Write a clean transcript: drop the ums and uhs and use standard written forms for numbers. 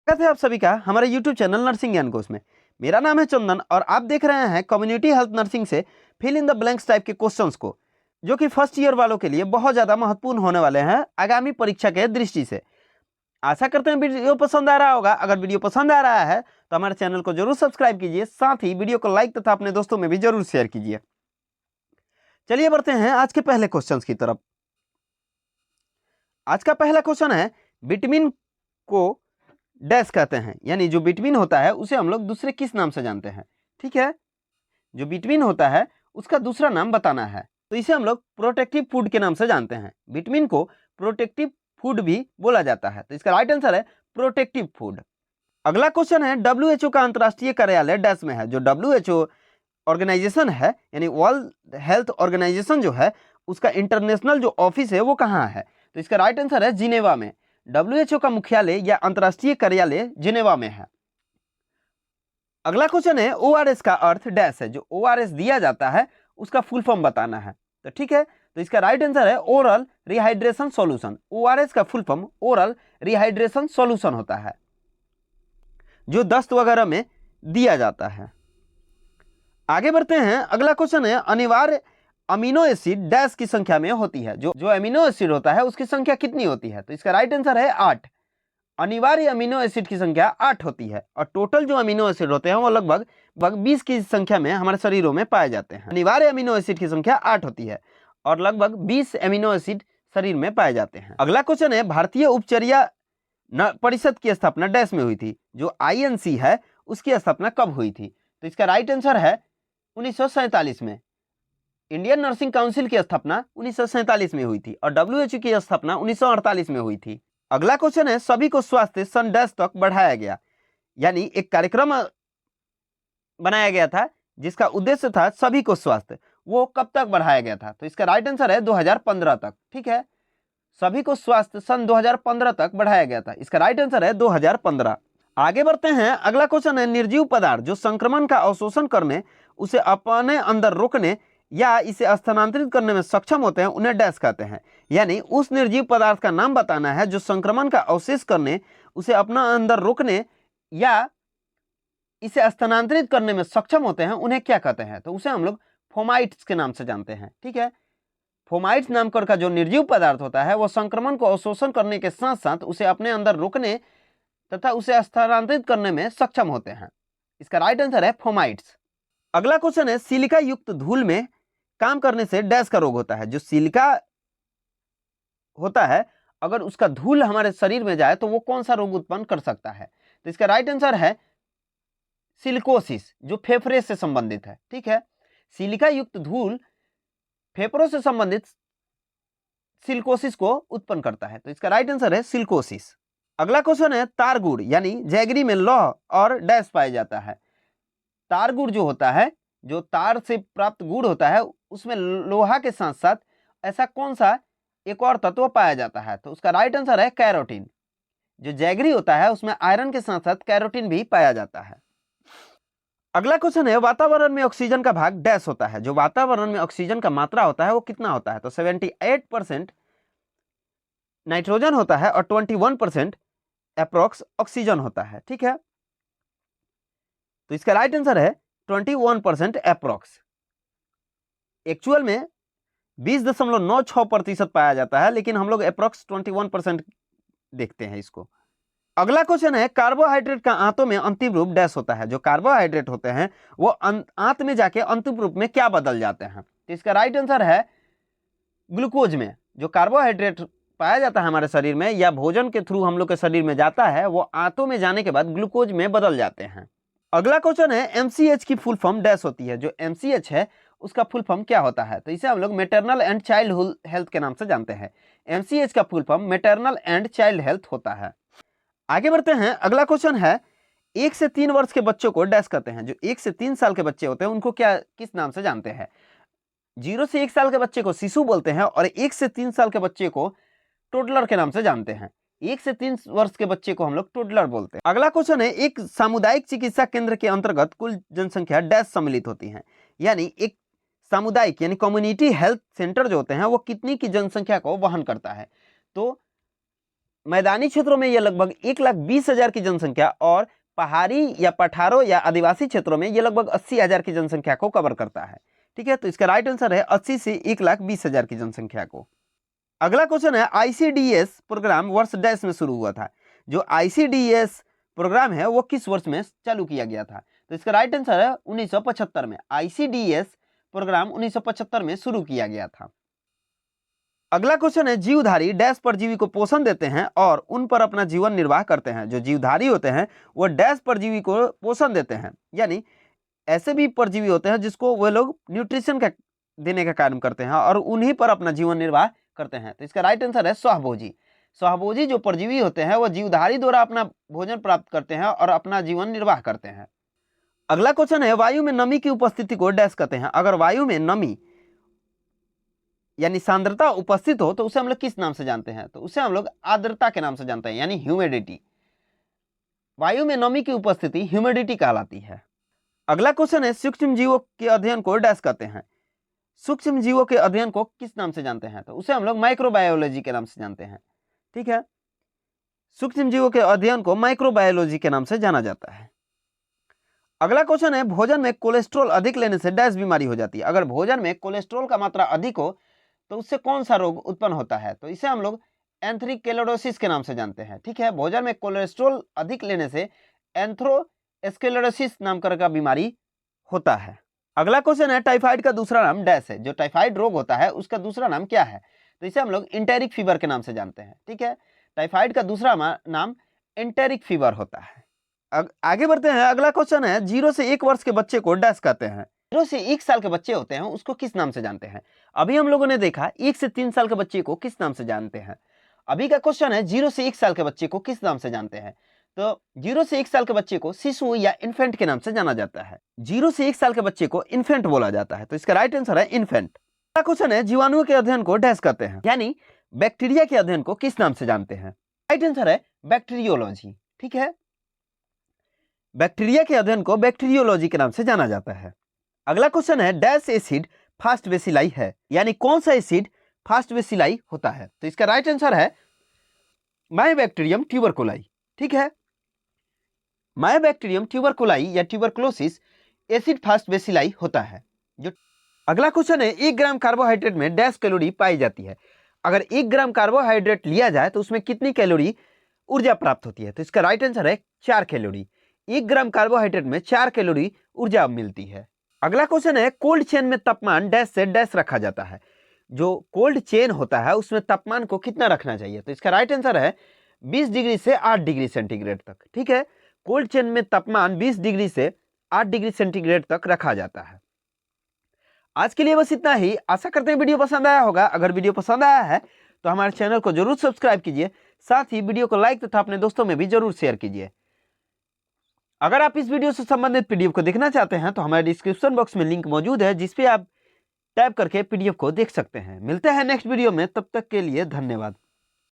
स्वागत है आप सभी का हमारे YouTube चैनल नर्सिंग ज्ञान कोश में। मेरा नाम है चंदन और आप देख रहे हैं कम्युनिटी हेल्थ नर्सिंग से fill in the blanks type के क्वेश्चंस को, जो कि फर्स्ट ईयर वालों के लिए बहुत ज़्यादा महत्वपूर्ण होने वाले हैं आगामी परीक्षा के दृष्टि से। आशा करते हैं वीडियो पसंद आ रहा होगा। अगर वीडियो पसंद आ रहा है तो हमारे चैनल को जरूर सब्सक्राइब कीजिए, साथ ही वीडियो को लाइक तथा अपने दोस्तों में भी जरूर शेयर कीजिए। चलिए बढ़ते हैं आज के पहले क्वेश्चन की तरफ। आज का पहला क्वेश्चन है, विटामिन को डैश कहते हैं, यानी जो विटामिन होता है उसे हम लोग दूसरे किस नाम से जानते हैं। ठीक है, जो विटामिन होता है उसका दूसरा नाम बताना है, तो इसे हम लोग प्रोटेक्टिव फूड के नाम से जानते हैं। विटामिन को प्रोटेक्टिव फूड भी बोला जाता है, तो इसका राइट आंसर है प्रोटेक्टिव फूड। अगला क्वेश्चन है, WHO का अंतर्राष्ट्रीय कार्यालय डैश में है। जो WHO ऑर्गेनाइजेशन है, यानी वर्ल्ड हेल्थ ऑर्गेनाइजेशन जो है, उसका इंटरनेशनल जो ऑफिस है वो कहाँ है, तो इसका राइट आंसर है जिनेवा में। WHO का मुख्यालय या अंतर्राष्ट्रीय कार्यालय जिनेवा में है। अगला क्वेश्चन है, ORS का अर्थ डैश है। जो ORS दिया जाता है उसका फुल फॉर्म बताना है, तो ठीक है, तो इसका राइट आंसर है ओरल रिहाइड्रेशन सॉल्यूशन। ORS का full form oral rehydration solution होता है, जो दस्त वगैरह में दिया जाता है। आगे बढ़ते हैं। अगला क्वेश्चन है, अनिवार्य अमीनो एसिड डैश की संख्या में होती है। जो अमीनो एसिड होता है उसकी संख्या कितनी होती है, तो इसका राइट आंसर है 8। अनिवार्य अमीनो एसिड की संख्या 8 होती है, और टोटल जो अमीनो एसिड होते हैं वो लगभग 20 की संख्या में हमारे शरीरों में पाए जाते हैं। अनिवार्य अमीनो एसिड की संख्या 8 होती है और लगभग 20 अमीनो एसिड शरीर में पाए जाते हैं। अगला क्वेश्चन है, भारतीय उपचर्या परिषद की स्थापना डैश में हुई थी। जो INC है उसकी स्थापना कब हुई थी, तो इसका राइट आंसर है 1947 में। इंडियन नर्सिंग काउंसिल की स्थापना 1947 में हुई थी और WHO की स्थापना 1948 में हुई थी। अगला क्वेश्चन है, सभी को स्वास्थ्य सन डैश तक बढ़ाया गया, यानी एक कार्यक्रम बनाया गया था जिसका उद्देश्य था सभी को स्वास्थ्य, वो कब तक बढ़ाया गया था, तो इसका राइट आंसर है 2015 तक। ठीक है, सभी को स्वास्थ्य सन 2015 तक बढ़ाया गया था, इसका राइट आंसर है 2015। आगे बढ़ते हैं। अगला क्वेश्चन है, निर्जीव पदार्थ जो संक्रमण का अवशोषण करने, उसे अपने अंदर रोकने या इसे स्थानांतरित करने में सक्षम होते हैं, उन्हें डैश कहते हैं। यानी उस निर्जीव पदार्थ का नाम बताना है जो संक्रमण का अवशेष करने, उसे अपना अंदर रोकने या इसे स्थानांतरित करने में सक्षम होते हैं, उन्हें क्या कहते हैं, तो उसे हम लोग फोमाइट्स के नाम से जानते हैं। ठीक है, फोमाइट्स नामकर का जो निर्जीव पदार्थ होता है वो संक्रमण को अवशोषण करने के साथ साथ उसे अपने अंदर रोकने तथा उसे स्थानांतरित करने में सक्षम होते हैं। इसका राइट आंसर है फोमाइट्स। अगला क्वेश्चन है, सिलिका युक्त धूल में काम करने से डैश का रोग होता है। जो सिलिका होता है, अगर उसका धूल हमारे शरीर में जाए तो वो कौन सा रोग उत्पन्न कर सकता है, तो इसका राइट आंसर है सिलिकोसिस, जो फेफड़े से संबंधित है। ठीक है, सिलिका युक्त धूल फेफड़ों से संबंधित सिलिकोसिस को उत्पन्न करता है, तो इसका राइट आंसर है सिलिकोसिस। अगला क्वेश्चन है, तार गुड़ यानी जैगरी में लौह और डैश पाया जाता है। तार गुड़ जो होता है, जो तार से प्राप्त गुड़ होता है, उसमें लोहा के साथ साथ ऐसा कौन सा एक और तत्व पाया जाता है, तो उसका राइट आंसर है कैरोटीन। जो जैगरी होता है उसमें आयरन के साथ साथ कैरोटीन भी पाया जाता है। अगला क्वेश्चन है, वातावरण में ऑक्सीजन का भाग डैश होता है। जो वातावरण में ऑक्सीजन का मात्रा होता है वो कितना होता है, तो 78% नाइट्रोजन होता है और 21% अप्रोक्स ऑक्सीजन होता है। ठीक है, तो इसका राइट आंसर है 21% अप्रोक्स। एक्चुअल में 20.96% पाया जाता है, लेकिन हम लोग अप्रोक्स 21% देखते हैं इसको। अगला क्वेश्चन है, कार्बोहाइड्रेट का आंतों में अंतिम रूप डैश होता है। जो कार्बोहाइड्रेट होते हैं वो आंत में जाके अंतिम रूप में क्या बदल जाते हैं, तो इसका राइट आंसर है ग्लूकोज में। जो कार्बोहाइड्रेट पाया जाता है हमारे शरीर में या भोजन के थ्रू हम लोग के शरीर में जाता है, वो आंतों में जाने के बाद ग्लूकोज में बदल जाते हैं। अगला क्वेश्चन है, MCH की फुल फॉर्म डैश होती है। जो MCH है उसका फुल फॉर्म क्या होता है, तो इसे हम लोग मैटरनल एंड चाइल्ड हेल्थ के नाम से जानते हैं। MCH का full form maternal and child health होता है। आगे बढ़ते हैं। अगला क्वेश्चन है, 1 से 3 वर्ष के बच्चों को डैश कहते हैं। जो 1 से 3 साल के बच्चे होते हैं उनको किस नाम से जानते हैं। 0 से 1 साल के बच्चे को शिशु बोलते हैं और 1 से 3 साल के बच्चे को टोडलर के नाम से जानते हैं। 1 से 3 वर्ष के बच्चे को हम लोग टोडलर बोलते हैं। अगला क्वेश्चन है, एक सामुदायिक चिकित्सा केंद्र के अंतर्गत कुल जनसंख्या डैश सम्मिलित होती है। यानी एक सामुदायिक यानी कम्युनिटी हेल्थ सेंटर जो होते हैं वो कितनी की जनसंख्या को वहन करता है, तो मैदानी क्षेत्रों में यह लगभग 1,20,000 की जनसंख्या और पहाड़ी या पठारों या आदिवासी क्षेत्रों में यह लगभग 80,000 की जनसंख्या को कवर करता है। ठीक है, तो इसका राइट आंसर है 80 से 1,20,000 की जनसंख्या को। अगला क्वेश्चन है ICDS प्रोग्राम वर्ष डैश में शुरू हुआ था। जो ICDS प्रोग्राम है वो किस वर्ष में चालू किया गया था? तो इसका राइट आंसर है 1975 में। ICDS प्रोग्राम 1975 में शुरू किया गया था। अगला क्वेश्चन है जीवधारी डैश परजीवी को पोषण देते हैं और उन पर अपना जीवन निर्वाह करते हैं। जो जीवधारी होते हैं वो डैश परजीवी को पोषण देते हैं, यानी ऐसे भी परजीवी होते हैं जिसको वे लोग न्यूट्रिशन का देने का कार्य करते हैं और उन्हीं पर अपना जीवन निर्वाह करते हैं। तो इसका राइट आंसर है स्वाहभोजी। स्वाहभोजी जो परजीवी होते हैं वो जीवधारी द्वारा अपना भोजन प्राप्त करते हैं और अपना जीवन निर्वाह करते हैं। अगला क्वेश्चन है वायु में नमी की उपस्थिति को डैश कहते हैं। अगर वायु में नमी यानी सांद्रता उपस्थित हो तो उसे हम लोग किस नाम से जानते हैं? तो उसे हम लोग आर्द्रता के नाम से जानते हैं, यानी ह्यूमिडिटी। वायु में नमी की उपस्थिति ह्यूमिडिटी कहलाती है। अगला क्वेश्चन है सूक्ष्म जीवों के अध्ययन को डैश कहते हैं। सूक्ष्म जीवों के अध्ययन को किस नाम से जानते हैं? तो उसे हम लोग माइक्रोबायोलॉजी के नाम से जानते हैं। ठीक है, सूक्ष्म जीवों के अध्ययन को माइक्रोबायोलॉजी के नाम से जाना जाता है। अगला क्वेश्चन है भोजन में कोलेस्ट्रॉल अधिक लेने से डैश बीमारी हो जाती है। अगर भोजन में कोलेस्ट्रॉल का मात्रा अधिक हो तो उससे कौन सा रोग उत्पन्न होता है? तो इसे हम लोग एंथ्रोस्क्लेरोसिस के नाम से जानते हैं। ठीक है, भोजन में कोलेस्ट्रॉल अधिक लेने से एंथ्रोस्क्लेरोसिस नाम का बीमारी होता है। अगला क्वेश्चन है टाइफाइड का दूसरा नाम डैश है। जो टाइफाइड रोग होता है उसका दूसरा नाम क्या है? तो इसे हम लोग एंटेरिक फीवर के नाम से जानते हैं। ठीक है, टाइफाइड का दूसरा नाम एंटेरिक फीवर होता है। आगे बढ़ते हैं। अगला क्वेश्चन है 0 से 1 वर्ष के बच्चे को डैश कहते हैं। 0 से 1 साल के बच्चे होते हैं उसको किस नाम से जानते हैं? अभी हम लोगों ने देखा 1 से 3 साल के बच्चे को किस नाम से जानते हैं। अभी का क्वेश्चन है 0 से 1 साल के बच्चे को किस नाम से जानते हैं? तो 0 से 1 साल के बच्चे को शिशु या इन्फेंट के नाम से जाना जाता है। 0 से 1 साल के बच्चे को इन्फेंट बोला जाता है। तो इसका राइट आंसर है इन्फेंट। अगला क्वेश्चन है जीवाणुओं के अध्ययन को डैश कहते हैं, यानी बैक्टीरिया के अध्ययन को किस नाम से जानते हैं? राइट आंसर है बैक्टीरियोलॉजी। ठीक है, बैक्टीरिया के अध्ययन को बैक्टीरियोलॉजी के नाम से जाना जाता है। अगला क्वेश्चन है डैश एसिड फास्ट बेसिलाई है, यानी कौन सा एसिड फास्ट बेसिलाई होता है? तो इसका राइट आंसर है माइबैक्टीरियम ट्यूबरकुलाई। ठीक है, माइबैक्टीरियम ट्यूबरकुलाई या ट्यूबरकुलोसिस एसिड फास्ट बेसिलाई होता है। जो अगला क्वेश्चन है 1 ग्राम कार्बोहाइड्रेट में डैश कैलोरी पाई जाती है। अगर 1 ग्राम कार्बोहाइड्रेट लिया जाए तो उसमें कितनी कैलोरी ऊर्जा प्राप्त होती है? तो इसका राइट आंसर है 4 कैलोरी। 1 ग्राम कार्बोहाइड्रेट में 4 कैलोरी ऊर्जा मिलती है। अगला क्वेश्चन है कोल्ड चेन में तापमान डैश से डैश रखा जाता है। जो कोल्ड चेन होता है उसमें तापमान को कितना रखना चाहिए? तो इसका राइट आंसर है 20 डिग्री से 8 डिग्री सेंटीग्रेड तक। ठीक है, कोल्ड चेन में तापमान 20 डिग्री से 8 डिग्री सेंटीग्रेड तक रखा जाता है। आज के लिए बस इतना ही। आशा करते हैं वीडियो पसंद आया होगा। अगर वीडियो पसंद आया है तो हमारे चैनल को जरूर सब्सक्राइब कीजिए, साथ ही वीडियो को लाइक तथा अपने दोस्तों में भी जरूर शेयर कीजिए। अगर आप इस वीडियो से संबंधित पीडीएफ को देखना चाहते हैं तो हमारे डिस्क्रिप्शन बॉक्स में लिंक मौजूद है, जिस पे आप टैप करके पीडीएफ को देख सकते हैं। मिलते हैं नेक्स्ट वीडियो में, तब तक के लिए धन्यवाद।